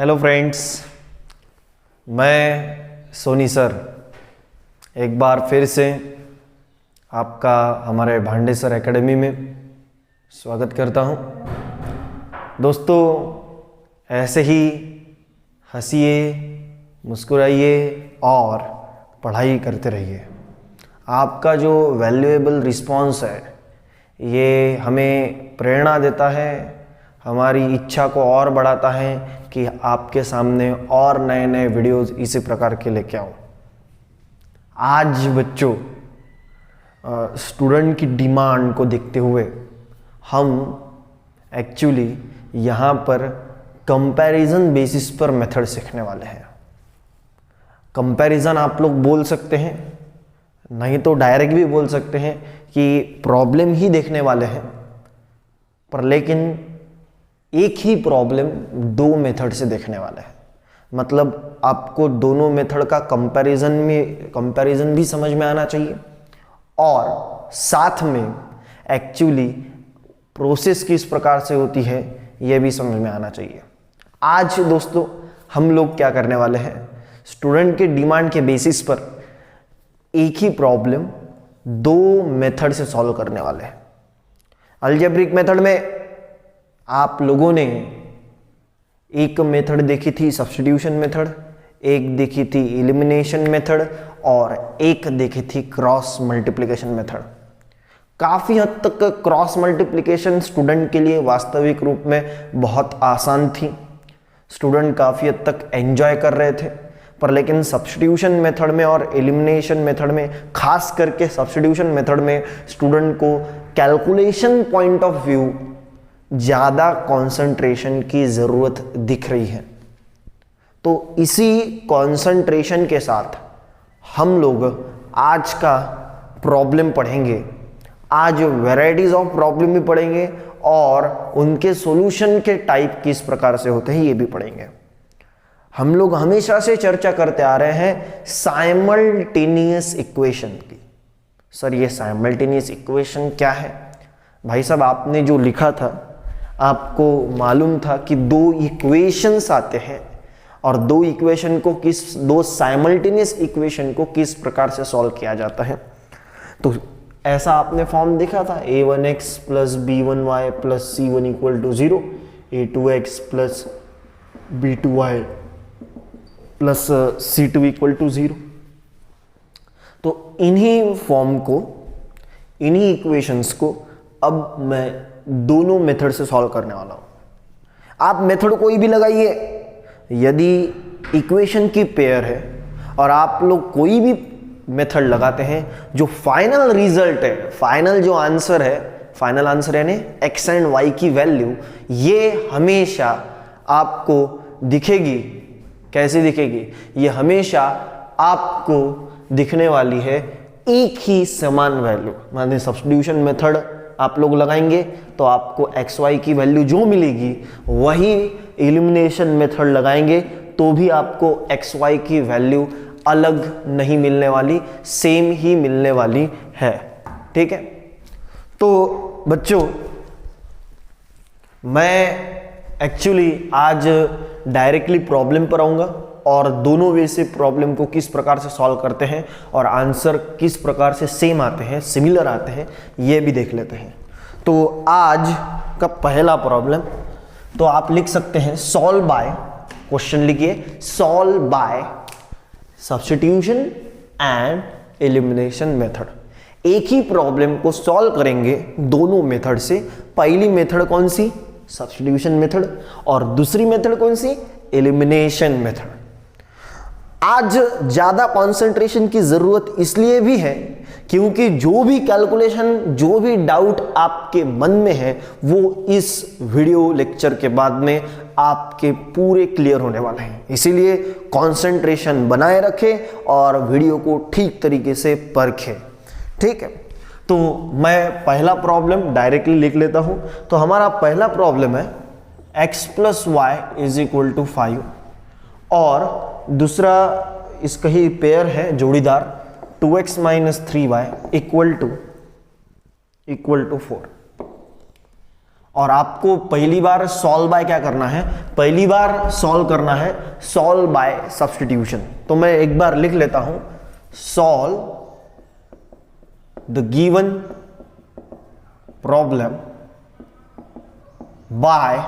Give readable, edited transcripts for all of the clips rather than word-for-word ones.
Hello friends, मैं Soni sir एक बार फिर से आपका हमारे भांडे सर एकेडमी में स्वागत करता हूं। दोस्तों, ऐसे ही हंसिए, मुस्कुराइए और पढ़ाई करते रहिए। आपका जो वैल्यूएबल रिस्पॉन्स है ये हमें प्रेरणा देता है, हमारी इच्छा को और बढ़ाता है कि आपके सामने और नए नए वीडियोस इसी प्रकार के लेके आऊँ। आज बच्चों, स्टूडेंट की डिमांड को देखते हुए हम एक्चुअली यहाँ पर कंपैरिजन बेसिस पर मेथड सीखने वाले हैं। कंपैरिजन आप लोग बोल सकते हैं, नहीं तो डायरेक्ट भी बोल सकते हैं कि प्रॉब्लम ही देखने वाले हैं, पर लेकिन एक ही प्रॉब्लम दो मेथड से देखने वाले हैं। मतलब आपको दोनों मेथड का कंपैरिजन भी समझ में आना चाहिए और साथ में एक्चुअली प्रोसेस किस प्रकार से होती है यह भी समझ में आना चाहिए। आज दोस्तों हम लोग क्या करने वाले हैं, स्टूडेंट के डिमांड के बेसिस पर एक ही प्रॉब्लम दो मेथड से सॉल्व करने वाले हैं। अलजेब्रिक मेथड में आप लोगों ने एक मेथड देखी थी सब्स्टिट्यूशन मेथड, एक देखी थी एलिमिनेशन मेथड और एक देखी थी क्रॉस मल्टीप्लिकेशन मेथड। काफ़ी हद तक क्रॉस मल्टीप्लिकेशन स्टूडेंट के लिए वास्तविक रूप में बहुत आसान थी, स्टूडेंट काफ़ी हद तक एंजॉय कर रहे थे। पर लेकिन सब्स्टिट्यूशन मेथड में और एलिमिनेशन मेथड में, खास करके सब्स्टिट्यूशन मेथड में, स्टूडेंट को कैलकुलेशन पॉइंट ऑफ व्यू ज़्यादा कंसंट्रेशन की ज़रूरत दिख रही है। तो इसी कंसंट्रेशन के साथ हम लोग आज का प्रॉब्लम पढ़ेंगे। आज वैरायटीज ऑफ प्रॉब्लम भी पढ़ेंगे और उनके सॉल्यूशन के टाइप किस प्रकार से होते हैं ये भी पढ़ेंगे। हम लोग हमेशा से चर्चा करते आ रहे हैं साइमल्टेनियस इक्वेशन की। सर, ये साइमल्टेनियस इक्वेशन क्या है? भाई साहब, आपने जो लिखा था आपको मालूम था कि दो इक्वेशंस आते हैं और दो साइमल्टेनियस इक्वेशन को किस प्रकार से सॉल्व किया जाता है। तो ऐसा आपने फॉर्म देखा था, a1x plus b1y plus c1 equal to 0, a2x plus b2y plus c2 equal to 0। तो इन्हीं फॉर्म को, इन्हीं इक्वेशंस को अब मैं दोनों मेथड से सॉल्व करने वाला हूं। आप मेथड कोई भी लगाइए, यदि इक्वेशन की पेयर है और आप लोग कोई भी मेथड लगाते हैं, जो फाइनल रिजल्ट है, फाइनल जो आंसर है, फाइनल आंसर यानी x एंड y की वैल्यू, ये हमेशा आपको दिखेगी। कैसे दिखेगी? ये हमेशा आपको दिखने वाली है एक ही समान वैल्यू। माने सब्स्टिट्यूशन मेथड आप लोग लगाएंगे तो आपको एक्स वाई की वैल्यू जो मिलेगी, वही एलिमिनेशन मेथड लगाएंगे तो भी आपको एक्स वाई की वैल्यू अलग नहीं मिलने वाली, सेम ही मिलने वाली है। ठीक है? तो बच्चों, मैं एक्चुअली आज डायरेक्टली प्रॉब्लम पर आऊंगा और दोनों वे से प्रॉब्लम को किस प्रकार से सॉल्व करते हैं और आंसर किस प्रकार से सेम आते हैं, सिमिलर आते हैं, ये भी देख लेते हैं। तो आज का पहला प्रॉब्लम तो आप लिख सकते हैं सॉल्व बाय, क्वेश्चन लिखिए, solve by substitution and elimination method. एक ही प्रॉब्लम को सॉल्व करेंगे दोनों मेथड से। पहली मेथड कौन सी? सब्स्टिट्यूशन मेथड, और दूसरी मेथड कौन सी? Elimination method. आज ज्यादा कंसंट्रेशन की जरूरत इसलिए भी है क्योंकि जो भी कैलकुलेशन, जो भी डाउट आपके मन में है, वो इस वीडियो लेक्चर के बाद में आपके पूरे क्लियर होने वाले हैं। इसीलिए कंसंट्रेशन बनाए रखें और वीडियो को ठीक तरीके से परखें। ठीक है? तो मैं पहला प्रॉब्लम डायरेक्टली लिख लेता हूं। तो हमारा पहला प्रॉब्लम है x plus y is equal to 5 और दूसरा इसका ही पेयर है, जोड़ीदार, 2x minus 3y equal to 4। और आपको पहली बार सॉल्व बाय क्या करना है, पहली बार सॉल्व करना है सॉल्व बाय सब्स्टिट्यूशन। तो मैं एक बार लिख लेता हूं, solve the given problem by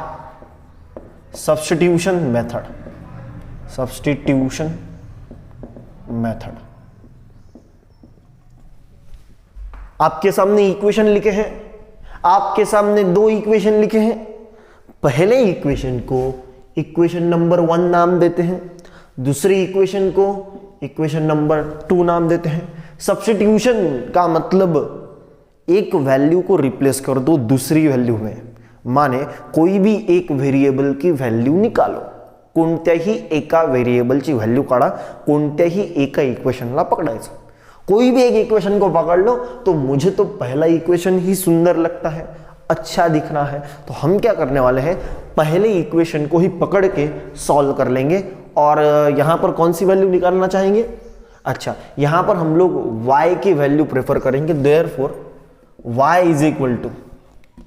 substitution method, substitution method. आपके सामने इक्वेशन लिखे हैं, आपके सामने दो इक्वेशन लिखे हैं। पहले इक्वेशन को इक्वेशन नंबर 1 नाम देते हैं, दूसरी इक्वेशन को इक्वेशन नंबर 2 नाम देते हैं। सब्स्टिट्यूशन का मतलब एक वैल्यू को रिप्लेस कर दो दूसरी वैल्यू में, माने कोई भी एक व्हेरिएबल की वैल्यू निकालो, कोणत्याही एका व्हेरिएबलची व्हॅल्यू काढा, कोणत्याही एका इक्वेशनला पकडायचं। कोई भी एक इक्वेशन को पकड़ लो, तो मुझे तो पहला इक्वेशन ही सुंदर लगता है, अच्छा दिखना है, तो हम क्या करने वाले हैं, पहले इक्वेशन को ही पकड़ के सॉल्व कर लेंगे। और यहां पर कौन सी वैल्यू निकालना चाहेंगे, अच्छा यहां पर हम लोग y की वैल्यू प्रेफर करेंगे। Therefore y is equal to,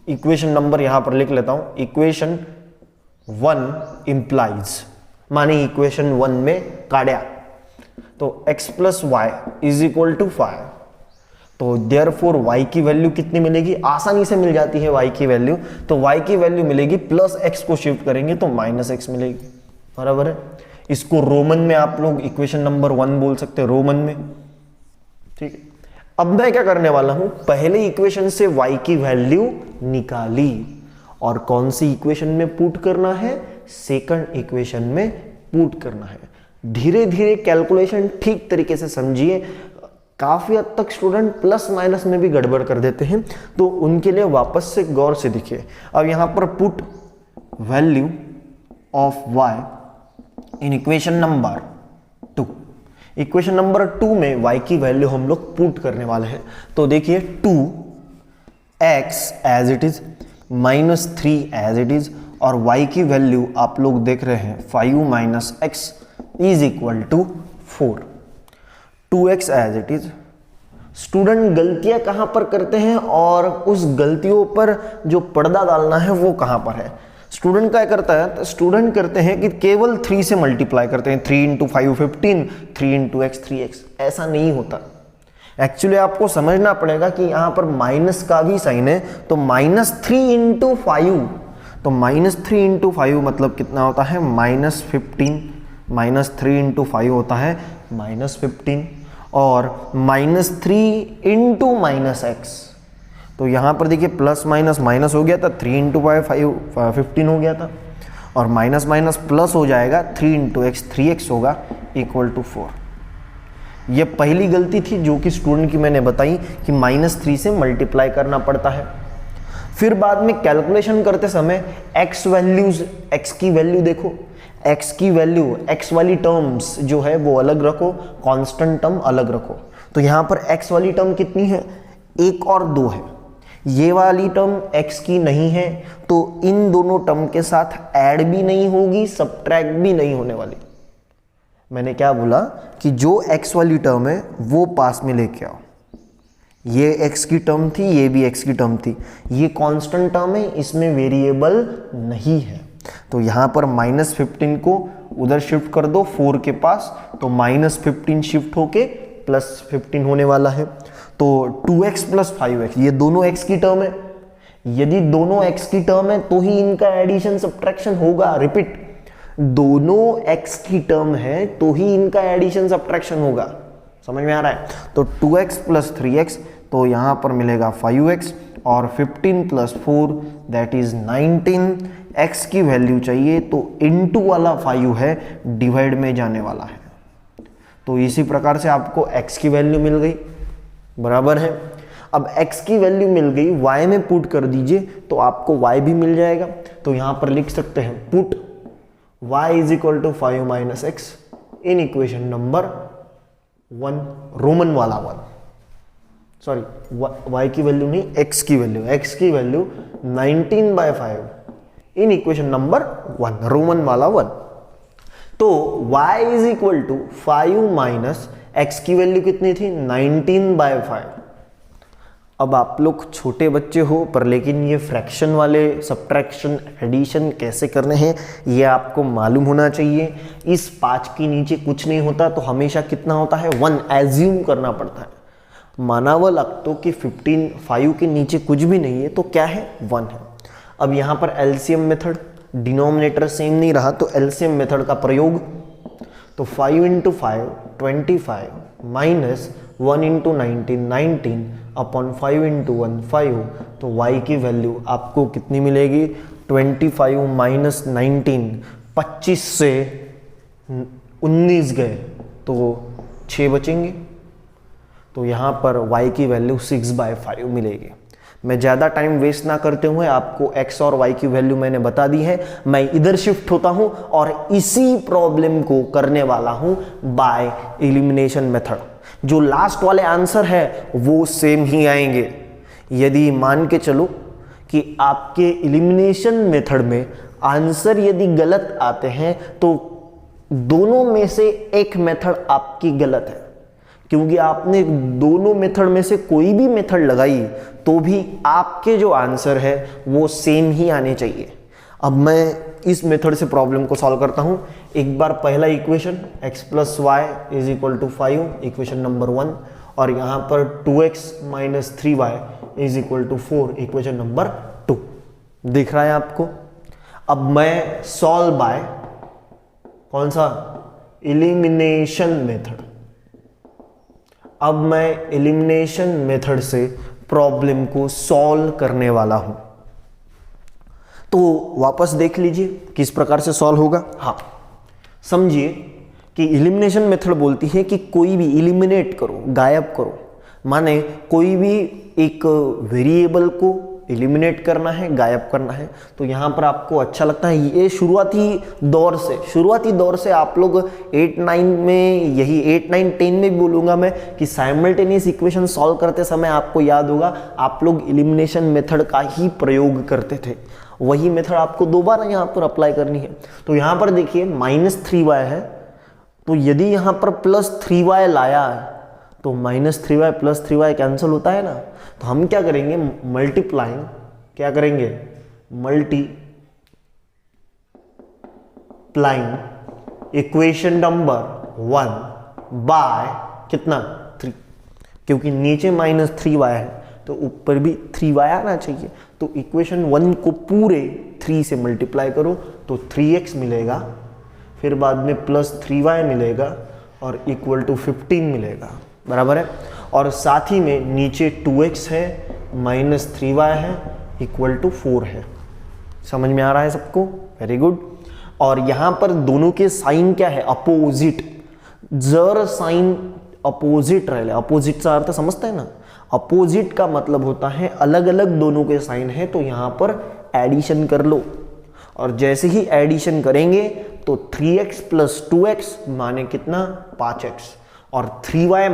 equation number यहां पर लिख लेता हूं, इक्वेशन 1 इंप्लाइज, माने इक्वेशन 1 में काढ़ा तो x plus y is equal to 5। तो देयरफॉर y की वैल्यू कितनी मिलेगी, आसानी से मिल जाती है y की वैल्यू, तो y की वैल्यू मिलेगी प्लस x को शिफ्ट करेंगे तो माइनस x मिलेगी, बराबर है। इसको रोमन में आप लोग इक्वेशन नंबर 1 बोल सकते हैं, रोमन में, ठीक है। अब मैं क्या करने वाला हूं, पहले इक्वेशन से y की वैल्यू निकाली और कौन सी इक्वेशन में पुट करना है, सेकंड इक्वेशन में पुट करना है। धीरे धीरे कैलकुलेशन ठीक तरीके से समझिए, काफी हद तक स्टूडेंट प्लस माइनस में भी गड़बड़ कर देते हैं, तो उनके लिए वापस से गौर से देखिए। अब यहां पर put value of y in equation number 2, equation number 2 में y की वैल्यू हम लोग पुट करने वाले हैं। तो देखिए 2x as it is minus 3 as it is, और y की वैल्यू आप लोग देख रहे हैं 5 minus x is equal to 4, 2x as it is. Student गलतियां कहां पर करते हैं और उस गलतियों पर जो पर्दा डालना है वो कहां पर है। स्टूडेंट क्या करता है, तो स्टूडेंट करते हैं कि केवल 3 से मल्टीप्लाई करते हैं, 3 इंटू 5 15, 3 इंटू एक्स 3x। ऐसा नहीं होता, एक्चुअली आपको समझना पड़ेगा कि यहां पर माइनस का भी साइन है, तो -3 इंटू 5, तो -3 इंटू 5 मतलब कितना होता है, -15, -3 इंटू 5 होता है -15, और -3 इंटू -x, तो यहां पर देखिए प्लस माइनस माइनस हो गया था, 3 इंटू 5 15 हो गया था, और माइनस माइनस प्लस हो जाएगा, 3 इंटू एक्स 3x होगा इक्वल टू 4। ये पहली गलती थी जो कि स्टूडेंट की मैंने बताई कि -3 से मल्टीप्लाई करना पड़ता है। फिर बाद में कैलकुलेशन करते समय x वैल्यूज, x की वैल्यू देखो, x की वैल्यू, x वाली टर्म्स जो है वो अलग रखो, कांस्टेंट टर्म अलग रखो। तो यहां पर x वाली टर्म कितनी है, 1 और 2 है, ये वाली टर्म x की नहीं है, तो इन दोनों टर्म के साथ ऐड भी नहीं होगी, सब्ट्रैक्ट भी नहीं होने वाली। मैंने क्या बोला कि जो x वाली टर्म है वो पास में लेके आओ, ये x की टर्म थी, ये भी x की टर्म थी, ये कांस्टेंट टर्म है, इसमें वेरिएबल नहीं है, तो यहां पर -15 को उधर शिफ्ट कर दो 4 के पास, तो -15 शिफ्ट होके +15 होने वाला है। तो 2x प्लस 5x, ये दोनों x की टर्म है, यदि दोनों x की टर्म है तो ही इनका एडिशन सब्ट्रैक्शन होगा। रिपीट, दोनों x की टर्म है तो ही इनका एडिशन सब्ट्रैक्शन होगा, समझ में आ रहा है। तो 2x प्लस 3x, तो यहां पर मिलेगा 5x, और 15 प्लस 4 दैट इज 19। x की वैल्यू चाहिए तो इनटू वाला 5 है, डिवाइड में जाने वाला है, तो इसी प्रकार से आपको x की वैल्यू मिल गई, बराबर है। अब x की वैल्यू मिल गई, y में पुट कर दीजिए तो आपको y भी मिल जाएगा। तो यहां पर लिख सकते हैं put y is equal to 5 minus x in equation number 1, Roman वाला 1, सॉरी y की वैल्यू नहीं, x की वैल्यू, x की value 19/5 in equation number 1, Roman वाला 1। तो y is equal to 5 minus x की वैल्यू कितनी थी, 19/5, अब आप लोग छोटे बच्चे हो, पर लेकिन ये फ्रैक्शन वाले सब्ट्रैक्शन एडिशन कैसे करने हैं ये आपको मालूम होना चाहिए। इस 5 के नीचे कुछ नहीं होता तो हमेशा कितना होता है, 1 एज्यूम करना पड़ता है। माना हुआ लगता कि 5 के नीचे कुछ भी नहीं है तो क्या है, 1 है। अब यहाँ पर एलसीएम मेथड, डिनोमिनेटर सेम नहीं रहा तो एलसीएम मेथड का प्रयोग, तो 5 × 5 25 माइनस 1 × 19 19 अपॉन 5 × 1 5, तो y की वैल्यू आपको कितनी मिलेगी, 25 माइनस 19, 25 से 19 गए तो 6 बचेंगे, तो यहाँ पर y की वैल्यू 6/5 मिलेगी। मैं ज़्यादा टाइम वेस्ट ना करते हुए आपको x और y की वैल्यू मैंने बता दी है। मैं इधर शिफ्ट होता हूँ और इसी प्रॉब्लम को करने वाला हूँ बाय एलिमिनेशन मेथड। जो लास्ट वाले आंसर है वो सेम ही आएंगे। यदि मान के चलो कि आपके एलिमिनेशन मेथड में आंसर यदि गलत आते हैं तो दोनों में से एक मेथड आपकी गलत है, क्योंकि आपने दोनों मेथड में से कोई भी मेथड लगाई तो भी आपके जो आंसर है वो सेम ही आने चाहिए। अब मैं इस मेथड से प्रॉब्लम को सॉल्व करता हूं। एक बार पहला equation x + y = 5, equation number 1, और यहां पर 2x - 3y = 4, इक्वेशन नंबर 2 दिख रहा है आपको। अब मैं सॉल्व बाय कौन सा, एलिमिनेशन मेथड। अब मैं एलिमिनेशन मेथड से प्रॉब्लम को सॉल्व करने वाला हूं, तो वापस देख लीजिए किस प्रकार से सॉल्व होगा। हाँ, समझिए कि एलिमिनेशन मेथड बोलती है कि कोई भी एलिमिनेट करो, गायब करो, माने कोई भी एक वेरिएबल को एलिमिनेट करना है, गायब करना है। तो यहाँ पर आपको अच्छा लगता है ये शुरुआती दौर से आप लोग 8 9 में, यही 8 9 10 में भी बोलूँगा मैं कि साइमल्टेनियस इक्वेशन सॉल्व करते समय आपको याद होगा आप लोग एलिमिनेशन मेथड का ही प्रयोग करते थे। वही मेथड आपको दोबारा यहाँ पर अप्लाई करनी है। तो यहाँ पर देखिए -3y है, तो यदि यहाँ पर +3y लाया है तो -3y + 3y कैंसिल होता है ना, तो हम क्या करेंगे, मल्टीप्लाइंग, क्या करेंगे, मल्टीप्लाइंग इक्वेशन नंबर 1 बाय कितना, 3, क्योंकि नीचे -3y है तो ऊपर भी 3y आना चाहिए। तो इक्वेशन 1 को पूरे 3 से मल्टीप्लाई करो तो 3x मिलेगा, फिर बाद में +3y मिलेगा और = 15 मिलेगा, बराबर है। और साथ ही में नीचे 2x है, -3y है, = 4 है। समझ में आ रहा है सबको, वेरी गुड। और यहां पर दोनों के साइन क्या है, अपोजिट। जर साइन अपोजिट रहे, अपोजिट का अर्थ समझते हैं ना, अपोजिट का मतलब होता है अलग अलग दोनों के साइन है, तो यहां पर एडिशन कर लो, और जैसे ही एडिशन करेंगे तो 3x + 2x माने कितना, 5x, और 3y -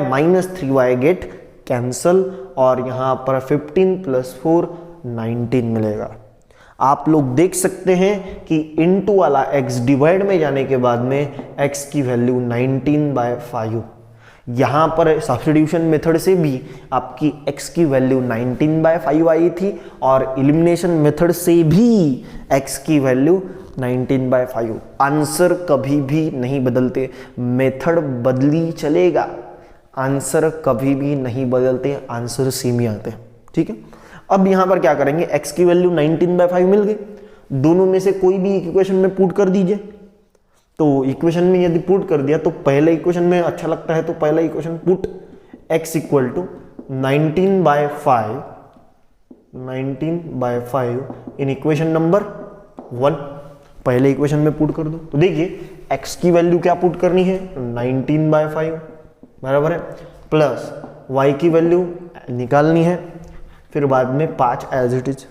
3y गेट कैंसल, और यहां पर 15 + 4 19 मिलेगा। आप लोग देख सकते हैं कि इनटू वाला x डिवाइड में जाने के बाद में x की वैल्यू 19/5, यहां पर सब्स्टिट्यूशन मेथड से भी आपकी x की वैल्यू 19/5 आई थी, और एलिमिनेशन मेथड से भी x की वैल्यू 19/5। आंसर कभी भी नहीं बदलते, मेथड बदली चलेगा, आंसर कभी भी नहीं बदलते, आंसर सेम ही आते हैं, ठीक है। अब यहां पर क्या करेंगे, x की वैल्यू 19/5 मिल गई, दोनों में से कोई भी इक्वेशन में पुट कर दीजिए। तो इक्वेशन में यदि पुट कर दिया तो पहले इक्वेशन में अच्छा लगता है, तो पहला equation put x = 19/5 in equation number 1, पहले इक्वेशन में पुट कर दो। तो देखिए x की वैल्यू क्या पुट करनी है, 19/5, बराबर है, प्लस y की वैल्यू निकालनी है, फिर बाद में 5 as it is,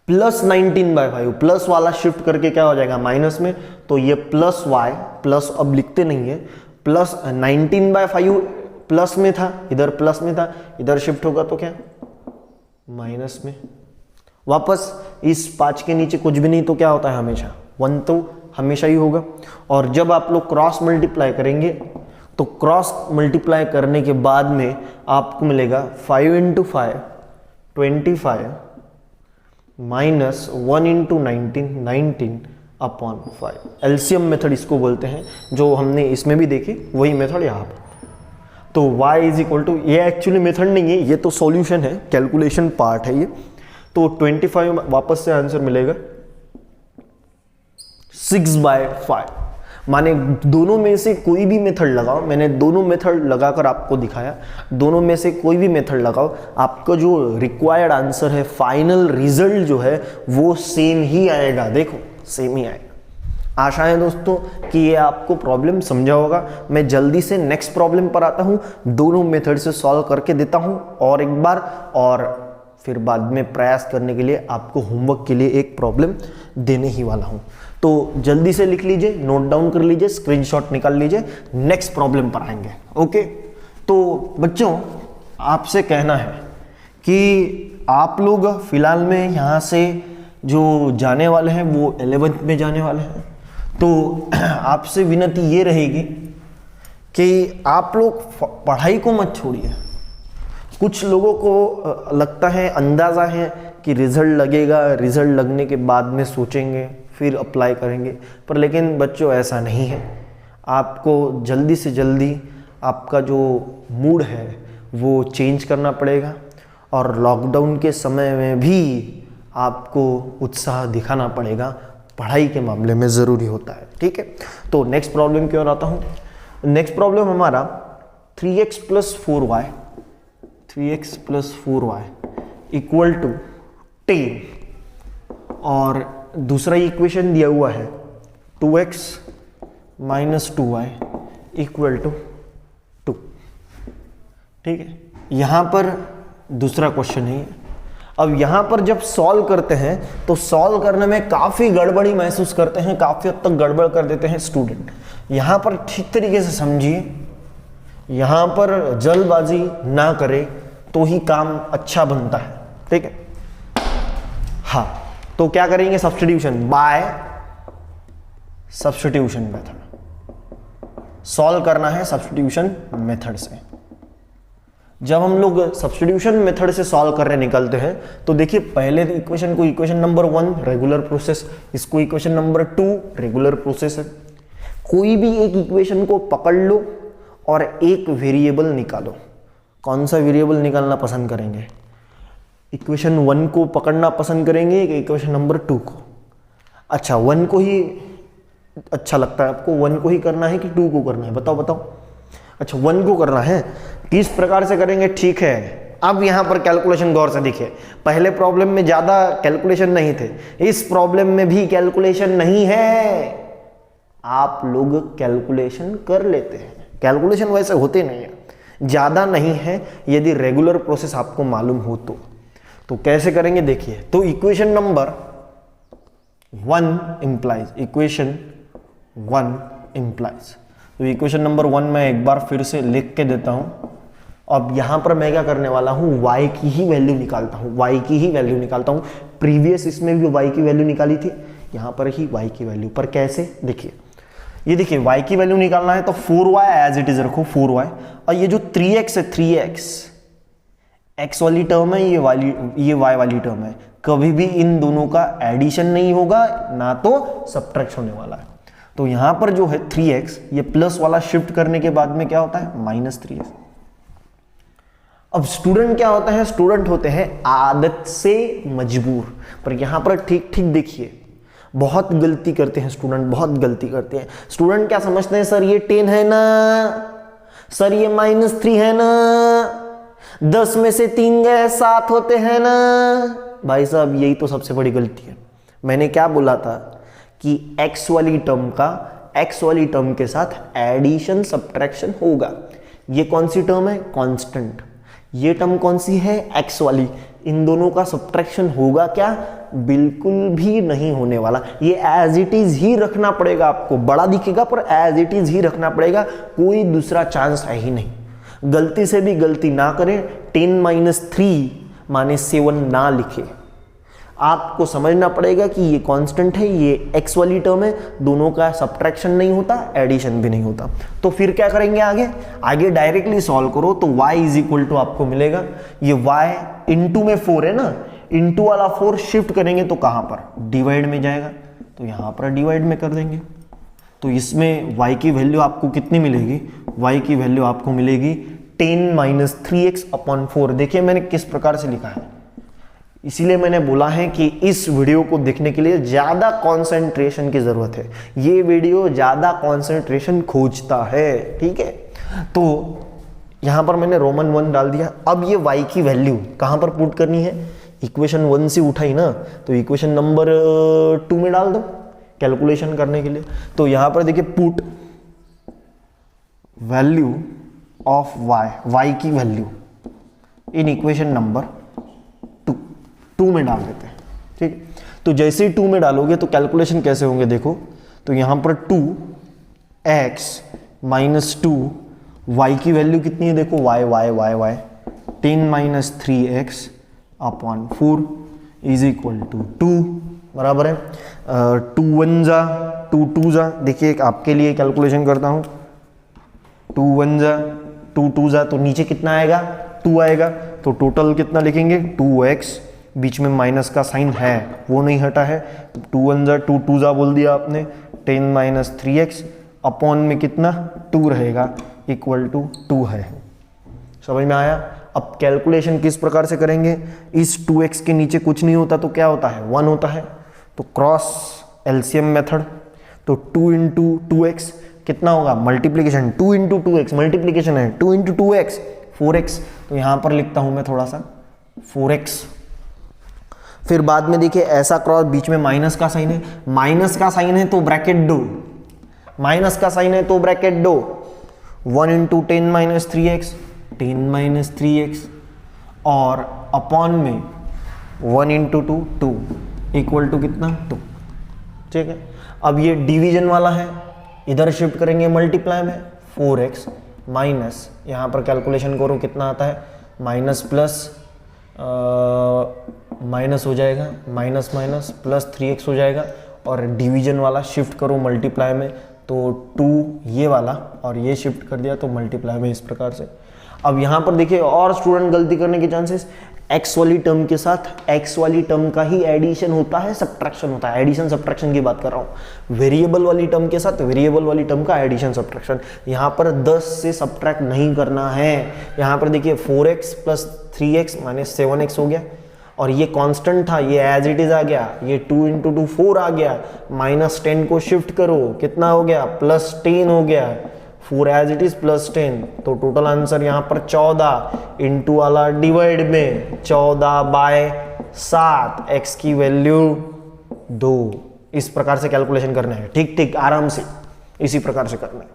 plus 19/5, plus वाला शिफ्ट करके क्या हो जाएगा, माइनस में, तो ये +y, प्लस अब लिखते नहीं है, प्लस 19/5 प्लस में था, इधर प्लस में था, इधर शिफ्ट होगा तो क्या, माइनस में। वापस इस 5 के नीचे कुछ भी नहीं तो क्या होता है, हमेशा 1 तो हमेशा ही होगा। और जब आप लोग क्रॉस मल्टीप्लाई करेंगे तो क्रॉस मल्टीप्लाई करने के बाद में आपको मिलेगा 5 into 5 25 minus 1 into 19 19 upon 5। LCM method इसको बोलते हैं, जो हमने इसमें भी देखी वही मेथड यहाँ पर। तो y इज इक्वल टू, ये एक्चुअली मेथड नहीं है, ये तो सॉल्यूशन है, कैलकुलेशन पार्ट है ये। तो 25 वापस से आंसर मिलेगा 6/5। माने दोनों में से कोई भी मेथड लगाओ, मैंने दोनों मेथड लगाकर आपको दिखाया, दोनों में से कोई भी मेथड लगाओ, आपका जो रिक्वायर्ड आंसर है, फाइनल रिजल्ट जो है वो सेम ही आएगा। देखो सेम ही आएगा। आशा है दोस्तों कि ये आपको प्रॉब्लम समझा होगा। मैं जल्दी से नेक्स्ट प्रॉब्लम पर आता हूँ, दोनों मेथड से सॉल्व करके देता हूँ और एक बार, और फिर बाद में प्रयास करने के लिए आपको होमवर्क के लिए एक प्रॉब्लम देने ही वाला हूँ। तो जल्दी से लिख लीजिए, नोट डाउन कर लीजिए, स्क्रीनशॉट निकाल लीजिए, नेक्स्ट प्रॉब्लम पर आएंगे। ओके, तो बच्चों आपसे कहना है कि आप लोग फिलहाल में यहाँ से जो जाने वाले हैं वो 11th में जाने वाले हैं। तो आपसे विनती ये रहेगी कि आप लोग पढ़ाई को मत छोड़िए। कुछ लोगों को लगता है, अंदाज़ा है कि रिजल्ट लगेगा, रिजल्ट लगने के बाद में सोचेंगे, फिर अप्लाई करेंगे, पर लेकिन बच्चों ऐसा नहीं है। आपको जल्दी से जल्दी आपका जो मूड है वो चेंज करना पड़ेगा, और लॉकडाउन के समय में भी आपको उत्साह दिखाना पड़ेगा, पढ़ाई के मामले में ज़रूरी होता है। ठीक है, तो नेक्स्ट प्रॉब्लम की ओर आता हूँ। नेक्स्ट प्रॉब्लम हमारा 3x plus 4y, 3x plus 4y equal to 10, और दूसरा इक्वेशन दिया हुआ है 2x minus 2y equal to 2। ठीक है, यहाँ पर दूसरा क्वेश्चन है। अब यहाँ पर जब सॉल्व करते हैं तो सॉल्व करने में काफ़ी गड़बड़ी महसूस करते हैं, काफ़ी हद तक गड़बड़ कर देते हैं स्टूडेंट। यहाँ पर ठीक तरीके से समझिए, यहाँ पर जल्दबाजी ना करें तो ही काम अच्छा बनता है। ठीक है, हाँ, तो क्या करेंगे, substitution by substitution method solve करना है, सब्स्टिट्यूशन मेथड से। जब हम लोग सब्स्टिट्यूशन मेथड से सॉल्व करने निकलते हैं तो देखिए, पहले इक्वेशन को इक्वेशन नंबर 1 रेगुलर प्रोसेस, इसको इक्वेशन नंबर 2 रेगुलर प्रोसेस है। कोई भी एक इक्वेशन को पकड़ लो और एक वेरिएबल निकालो। कौन सा वेरिएबल निकालना पसंद करेंगे? इक्वेशन 1 को पकड़ना पसंद करेंगे कि इक्वेशन नंबर 2 को? अच्छा, 1 को ही अच्छा लगता है आपको, 1 को ही करना है कि 2 को करना है? बताओ बताओ। अच्छा, 1 को करना है, किस प्रकार से करेंगे? ठीक है, अब यहां पर कैलकुलेशन गौर से देखिए। पहले प्रॉब्लम में ज्यादा कैलकुलेशन नहीं थे, इस प्रॉब्लम में भी कैलकुलेशन नहीं है। आप लोग कैलकुलेशन कर लेते हैं, कैलकुलेशन वैसे होते नहीं है, ज्यादा नहीं है। यदि रेगुलर प्रोसेस आपको मालूम हो तो कैसे करेंगे देखिए। तो equation number 1 implies, equation 1 implies, तो इक्वेशन नंबर 1 मैं एक बार फिर से लिख के देता हूं। अब यहां पर मैं क्या करने वाला हूं, y की ही वैल्यू निकालता हूं, y की ही वैल्यू निकालता हूं। प्रीवियस इसमें भी y की वैल्यू निकाली थी, यहां पर ही y की वैल्यू। पर कैसे? देखिए, ये देखिए, y की वैल्यू निकालना है तो 4y एज इट इज रखो, 4y, और ये जो 3x है, 3x x वाली टर्म है, ये y वाली टर्म है। कभी भी इन दोनों का एडिशन नहीं होगा, ना तो सब्ट्रैक्शन होने वाला है। तो यहां पर जो है 3x, ये प्लस वाला शिफ्ट करने के बाद में क्या होता है, -3x। अब स्टूडेंट क्या होता है, स्टूडेंट होते हैं आदत से मजबूर। पर यहां पर ठीक ठीक देखिए, बहुत गलती करते हैं स्टूडेंट, बहुत गलती करते हैं स्टूडेंट। क्या समझते हैं, सर ये 10 है ना, सर ये -3 है ना, 10 में से 3 गए 7 होते हैं ना। भाई साहब, यही तो सबसे बड़ी गलती है। मैंने क्या बोला था कि x वाली टर्म के साथ एडिशन सब्ट्रैक्शन होगा। ये कौन सी टर्म है, कांस्टेंट। ये टर्म कौन सी है, x वाली। इन दोनों का सब्ट्रैक्शन होगा क्या? बिल्कुल भी नहीं होने वाला। ये एज इट इज ही रखना पड़ेगा आपको, बड़ा दिखेगा पर एज इट इज ही रखना पड़ेगा, कोई दूसरा चांस है ही नहीं। गलती से भी गलती ना करें, 10 - 3 माने 7 ना लिखे। आपको समझना पड़ेगा कि ये कांस्टेंट है, ये x वाली टर्म है, दोनों का सब्ट्रैक्शन नहीं होता, एडिशन भी नहीं होता। तो फिर क्या करेंगे आगे डायरेक्टली सॉल्व करो तो y इज इक्वल टू आपको मिलेगा, ये y इंटू में 4 है ना, इंटू वाला 4 शिफ्ट करेंगे तो कहां पर, डिवाइड में जाएगा, तो यहां पर डिवाइड में कर देंगे। तो इसमें y की वैल्यू आपको कितनी मिलेगी, y की वैल्यू आपको मिलेगी 10 माइनस 3x अपॉन 4। देखिए मैंने किस प्रकार से लिखा है, इसीलिए मैंने बोला है कि इस वीडियो को देखने के लिए ज्यादा कंसंट्रेशन की जरूरत है, ये वीडियो ज्यादा कंसंट्रेशन खोजता है, ठीक है। तो यहां पर मैंने रोमन 1 डाल दिया। अब ये y की वैल्यू कहां पर पुट करनी है, इक्वेशन 1 से उठाई ना, तो इक्वेशन नंबर 2 में डाल दो कैलकुलेशन करने के लिए। तो यहां पर देखिए पुट वैल्यू ऑफ y की वैल्यू इन इक्वेशन नंबर 2 में डाल देते हैं, ठीक। तो जैसे ही 2 में डालोगे तो कैलकुलेशन कैसे होंगे देखो, तो यहां पर 2x माइनस 2, y की वैल्यू कितनी है देखो, y 10 minus 3x upon 4 is equal to 2, बराबर है 2 1 जा 2 2 जा। देखिए आपके लिए कैलकुलेशन करता हूं, 2 1 जा 2 2 जा, तो नीचे कितना आएगा 2 आएगा, तो टोटल कितना लिखेंगे 2x, बीच में माइनस का साइन है वो नहीं हटा है, 2 1 जा 2 2 जा बोल दिया आपने, 10 माइनस 3x अपॉन में कितना 2 रहेगा इक्वल टू 2 है। समझ में आया। अब कैलकुलेशन किस प्रकार से करेंगे, इस 2x के नीचे कुछ नहीं होता तो क्या होता है 1 होता है, तो क्रॉस एलसीएम मेथड, तो 2 इंटू 2x कितना होगा मल्टीप्लीकेशन, 2 इंटू 2x मल्टीप्लीकेशन है, 2 इंटू 2x 4x, तो यहां पर लिखता हूं मैं थोड़ा सा 4x। फिर बाद में देखिए ऐसा क्रॉस, बीच में माइनस का साइन है, माइनस का साइन है तो ब्रैकेट दो, माइनस का साइन है तो ब्रैकेट दो, 1 into 10 minus 3x 10 minus 3x और अपॉन में 1 इंटू 2 2 इक्वल टू कितना 2, ठीक है। अब ये डिवीजन वाला है, इधर शिफ्ट करेंगे मल्टीप्लाई में, 4x माइनस, यहां पर कैलकुलेशन करो कितना आता है, माइनस प्लस माइनस हो जाएगा, माइनस माइनस प्लस 3x हो जाएगा, और डिवीजन वाला शिफ्ट करो मल्टीप्लाई में, तो 2 ये वाला और ये शिफ्ट कर दिया तो मल्टीप्लाई में, इस प्रकार से। अब यहाँ पर देखिए और स्टूडेंट गलती करने के चांसेस, x वाली टर्म के साथ x वाली टर्म का ही एडिशन होता है, सब्ट्रैक्शन होता है, एडिशन सब्ट्रैक्शन की बात कर रहा हूँ। वेरिएबल वाली टर्म के साथ वेरिएबल वाली टर्म का एडिशन सब्ट्रैक्शन, यहाँ पर 10 से सब्ट्रैक्ट नहीं करना है। यहाँ पर देखिए 4x plus 3x minus 7x हो गया, और ये कांस्टेंट था, ये एज इट इज आ गया, ये 2 इंटू 2 4 आ गया, माइनस 10 को शिफ्ट करो कितना हो गया प्लस 10 हो गया, 4 एज इट इज प्लस 10, तो टोटल आंसर यहाँ पर 14 इंटू वाला डिवाइड में 14 बाय 7, x की वैल्यू 2। इस प्रकार से कैलकुलेशन करना है, ठीक ठीक आराम से इसी प्रकार से करना है।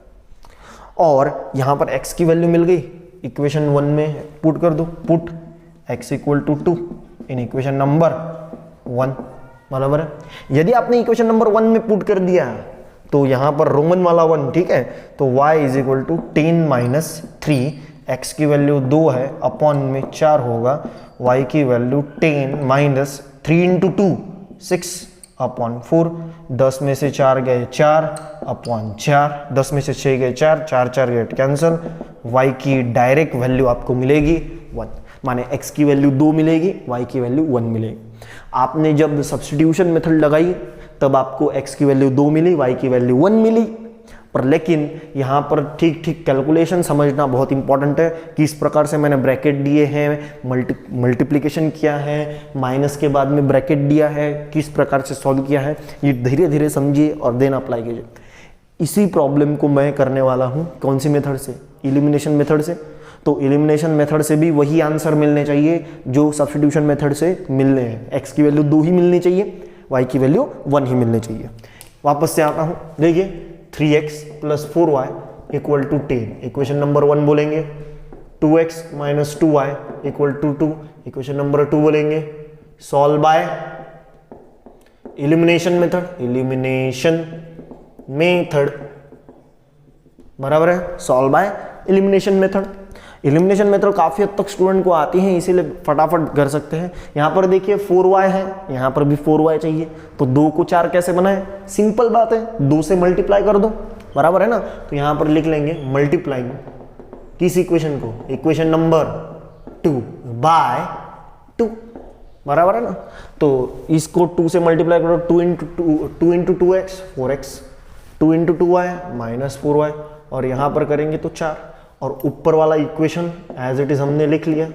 और यहाँ पर x की वैल्यू मिल गई, इक्वेशन 1 में पुट कर दो, put x equal to 2 in equation number 1, बराबर है। यदि आपने इक्वेशन नंबर 1 में पुट कर दिया तो यहां पर रोमन वाला 1, ठीक है, तो y is equal to 10 minus 3, x की वैल्यू 2 है, अपॉन में 4 होगा, y की वैल्यू 10 माइनस 3 इंटू 2 6 अपॉन 4, 10 में से 4 गए 4 अपॉन 4, 10 में से 6 गए 4, 4 4 गेट कैंसिल, y की डायरेक्ट वैल्यू आपको मिलेगी 1, माने x की वैल्यू 2 मिलेगी, y की वैल्यू 1 मिलेगी। आपने जब सब्स्टिट्यूशन मेथड लगाई तब आपको x की वैल्यू 2 मिली, y की वैल्यू 1 मिली, पर लेकिन यहाँ पर ठीक ठीक कैलकुलेशन समझना बहुत इंपॉर्टेंट है कि इस प्रकार से मैंने ब्रैकेट दिए हैं, मल्टीप्लिकेशन किया है, माइनस के बाद में ब्रैकेट दिया है, किस प्रकार से सॉल्व किया है, ये धीरे धीरे समझिए और देन अप्लाई कीजिए। इसी प्रॉब्लम को मैं करने वाला हूँ कौन सी मेथड से, एलिमिनेशन मेथड से। तो एलिमिनेशन मेथड से भी वही आंसर मिलने चाहिए जो सब्स्टिट्यूशन मेथड से मिलने हैं, x की वैल्यू 2 ही मिलनी चाहिए, y की वैल्यू 1 ही मिलनी चाहिए। वापस से आता हूं, देखिए 3x plus 4y equal to 10, equation number 1 बोलेंगे, 2x minus 2y equal to 2, equation number 2 बोलेंगे, solve by elimination method, elimination method, बराबर है, solve by elimination method. Elimination method काफ़ी हद तक स्टूडेंट को आती है, इसीलिए फटाफट कर सकते हैं। यहाँ पर देखिए 4y है, यहाँ पर भी 4y चाहिए, तो 2 को 4 कैसे बनाए, सिंपल बात है, 2 से मल्टीप्लाई कर दो, बराबर है ना। तो यहाँ पर लिख लेंगे मल्टीप्लाइंग किस इक्वेशन को, इक्वेशन नंबर 2 बाय 2, बराबर है ना। तो इसको 2 से मल्टीप्लाई करो, 2 into 2x 4x, 2 into 2y minus 4y, और यहाँ पर करेंगे तो 4, और ऊपर वाला इक्वेशन एज इट इज हमने लिख लिया,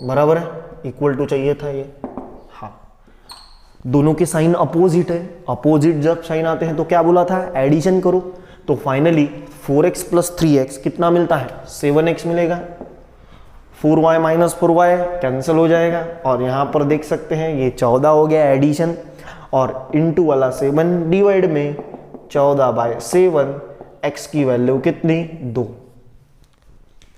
बराबर है, इक्वल टू चाहिए था ये। हाँ, दोनों के साइन अपोजिट है, अपोजिट जब साइन आते हैं तो क्या बोला था, एडिशन करो। तो फाइनली 4x प्लस 3x कितना मिलता है, 7x मिलेगा। 4y माइनस 4y कैंसिल हो जाएगा, और यहाँ पर देख सकते हैं ये 14 हो गया एडिशन, और इंटू वाला 7 डिवाइड में 14/7, x की वैल्यू कितनी, 2।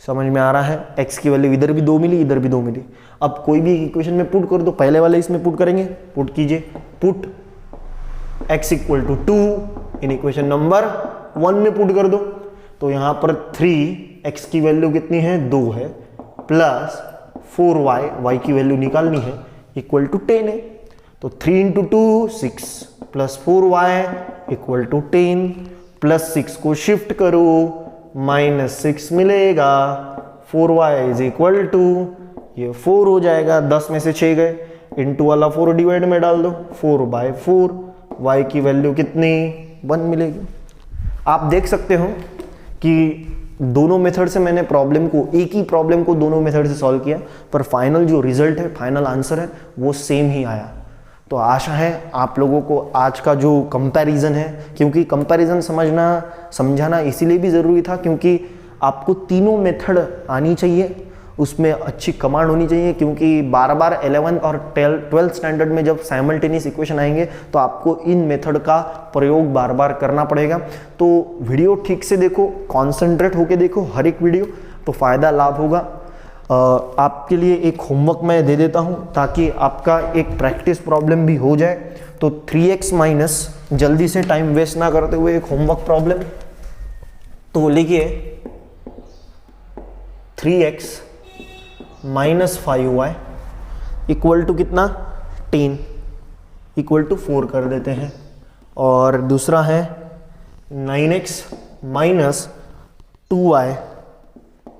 समझ में आ रहा है, x की वैल्यू इधर भी 2 मिली, इधर भी 2 मिली। अब कोई भी इक्वेशन में पुट कर दो, पहले वाले इसमें पुट करेंगे, पुट कीजिए, put x equal to 2 in equation number 1 में पुट कर दो। तो यहाँ पर 3x की वैल्यू कितनी है, 2 है, प्लस 4y, y की वैल्यू निकालनी है, इक्वल टू 10 है। तो 3 into 2 6 plus 4y equal to 10, plus 6 को शिफ्ट करो, -6 मिलेगा, 4y इज इक्वल टू, ये 4 हो जाएगा, 10 में से 6 गए, इंटू वाला 4 डिवाइड में डाल दो, 4/4, y की वैल्यू कितनी, 1 मिलेगी। आप देख सकते हो कि दोनों मेथड से मैंने प्रॉब्लम को, एक ही प्रॉब्लम को दोनों मेथड से सॉल्व किया, पर फाइनल जो रिजल्ट है, फाइनल आंसर है, वो सेम ही आया। तो आशा है आप लोगों को आज का जो कंपैरिजन है, क्योंकि कंपैरिजन समझाना इसीलिए भी ज़रूरी था क्योंकि आपको तीनों मेथड आनी चाहिए, उसमें अच्छी कमांड होनी चाहिए, क्योंकि बार बार 11th और 12th स्टैंडर्ड में जब साइमल्टेनियस इक्वेशन आएंगे तो आपको इन मेथड का प्रयोग बार बार करना पड़ेगा। तो वीडियो ठीक से देखो, कॉन्सेंट्रेट होके देखो हर एक वीडियो, तो फ़ायदा लाभ होगा। आपके लिए एक होमवर्क मैं दे देता हूं ताकि आपका एक प्रैक्टिस प्रॉब्लम भी हो जाए। तो 3x माइनस, जल्दी से टाइम वेस्ट ना करते हुए एक होमवर्क प्रॉब्लम, तो लिखिए 3x minus 5y equal to कितना, 10 इक्वल टू 4 कर देते हैं, और दूसरा है 9x minus 2y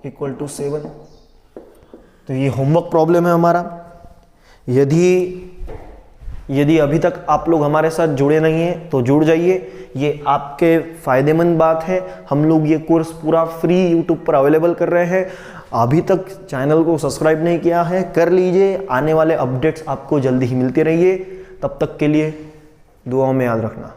equal to 7। तो ये होमवर्क प्रॉब्लम है हमारा। यदि अभी तक आप लोग हमारे साथ जुड़े नहीं हैं तो जुड़ जाइए, ये आपके फ़ायदेमंद बात है। हम लोग ये कोर्स पूरा फ्री यूट्यूब पर अवेलेबल कर रहे हैं। अभी तक चैनल को सब्सक्राइब नहीं किया है, कर लीजिए, आने वाले अपडेट्स आपको जल्दी ही मिलते रहिए। तब तक के लिए दुआओं में याद रखना।